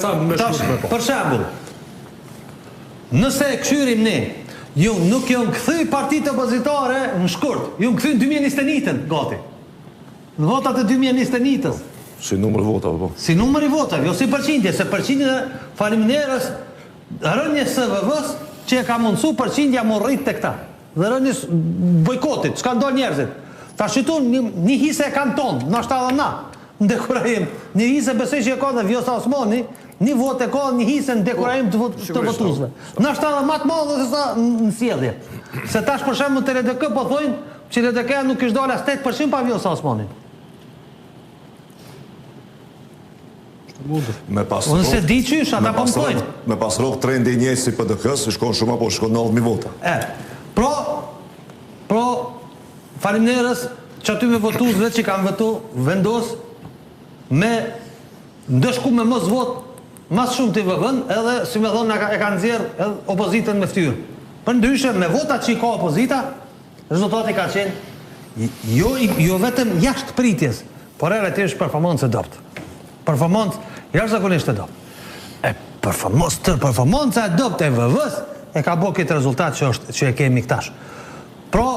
Për shembull, nëse e këshyrim ne, ju nuk jom kthy partitë opozitare në shkurt, ju kthy në 2021-ën, gati. Në votat e 2021-ës. Si numër votave, po. Si numër i votave, jo si përqindje, se përqindje faleminderes rënjes së SVV-s që e ka mundësu përqindja më rrit të këta. Dhe rënjes bojkotit, çka ndon njerëzit. Ta shqitun një hise e kanë tonë, në ashtë edhe na, në dekurajim. Një hise besoj që e ka dhe Vjosa Osmani, një vot e ka një hise në dekurajim të votuzve. Në ashtë edhe matë madhe se sa në sjellje. Se tash për shemë në të LDK po thojnë që LDK nuk ishtë dole 8% pa Vjosa Osmani. Unë se di qysh, ata po më thojnë. Me pas rrok trendi i njëjtë si PDK-s, shkon shumë apo shkon 90.000 vota. Pro, faleminderes që aty me votuzve që kanë votu vendos me ndëshku me mos vot mas shumë të vëvën edhe si me thonë e kanë nxjerr edhe opozitën me ftyrë. Për ndryshe me votat që i ka opozita, rezultati ka qenë jo vetëm jashtë pritjes, por relativisht performancë e dobët. Performancë jashtëzakonisht e dobët. Performanca e dobët e VV-s e ka bërë këtë rezultat që e kemi këtash. Pro,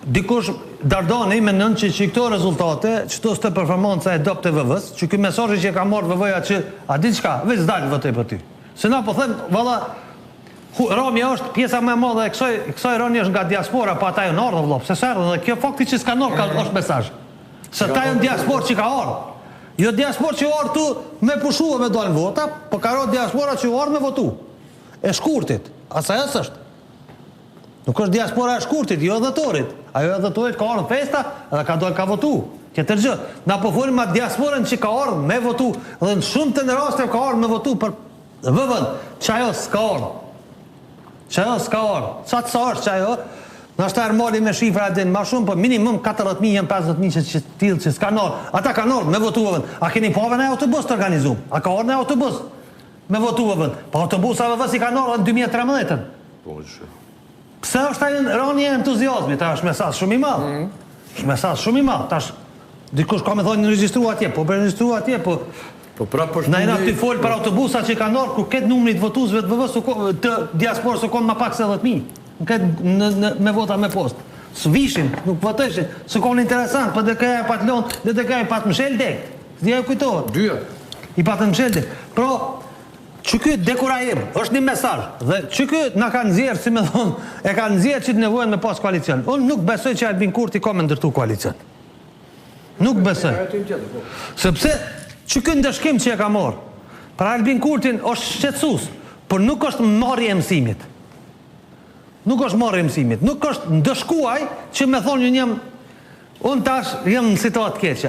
dikush Dardani me nënë që këto rezultate, që të së të performanca e dobët e VV-s, që këj mesazhi që ka marrë VV-ja që, a di qka, veç dalë vëtej për ty. Se na po them, valla, Ramja është pjesa me madhe e kësoj rënje është nga diaspora, pa ata në ardhë vlopë, se së ardhë, dhe kjo fakti që s'ka nërë është mesazh. Se ta në diaspor që ka ardhë. Jo diaspor që ardhë tu me pushu e me dalë vota, po ka ardhë diaspora që ardhë me votu. E shkurtit, asaj është. Nuk është diaspora e shkurtit, jo edhe torit. Ajo edhe torit ka ardhë festa edhe ka dojnë ka votu. Këtër gjë. Na po folim ma diasporën që ka ardhë me votu dhe në shumë të në raste ka ardhë me votu për vëvën që ajo s'ka ardhë. Që ajo s'ka ardhë. Sa të sa është që ajo, në ashtë të ermali me shifra e din ma shumë, për minimum 40.000 jem 50.000 që tilë që s'ka ardhë. Ata ka ardhë me votu vëvën. A keni pave në autobus të organizum? A ka ardhë në autobus me votu vëvën? Pa autobusa vëvës i ka ardhë në 2013. Pse është ajën rënje e entuziazmi, ta është mesazh shumë i madh. Është mesazh shumë i madh. Tash dikush ka me thonë në regjistru atje, po për regjistru atje, po na jena të folë për autobusa që kanë ardhur ku këtë numrit votuzve të VV-s të diasporës u konë ma pak se 10.000. Me vota me post. S'vishin, nuk voteshin, s'u konë interesant, për DK-ja pat lonë, DK-ja pat mshel dekt. Zdja ju kujtohet. Dyja. I patën mshel dekt. Pro, që këtë dekurajim, është një mesazh, dhe që këtë na ka nëzirë, si me thonë, e ka nëzirë që të nevojnë me pas koalicion. Unë nuk besoj që Albin Kurti ka me ndërtu koalicion. Nuk besoj. Sepse, që këtë ndëshkim që e ka morë, pra Albin Kurtin është shqetësus, por nuk është marrje e mësimit. Nuk është marrje e mësimit. Nuk është ndëshkuaj që me thonë një unë tash jem në situatë keqe.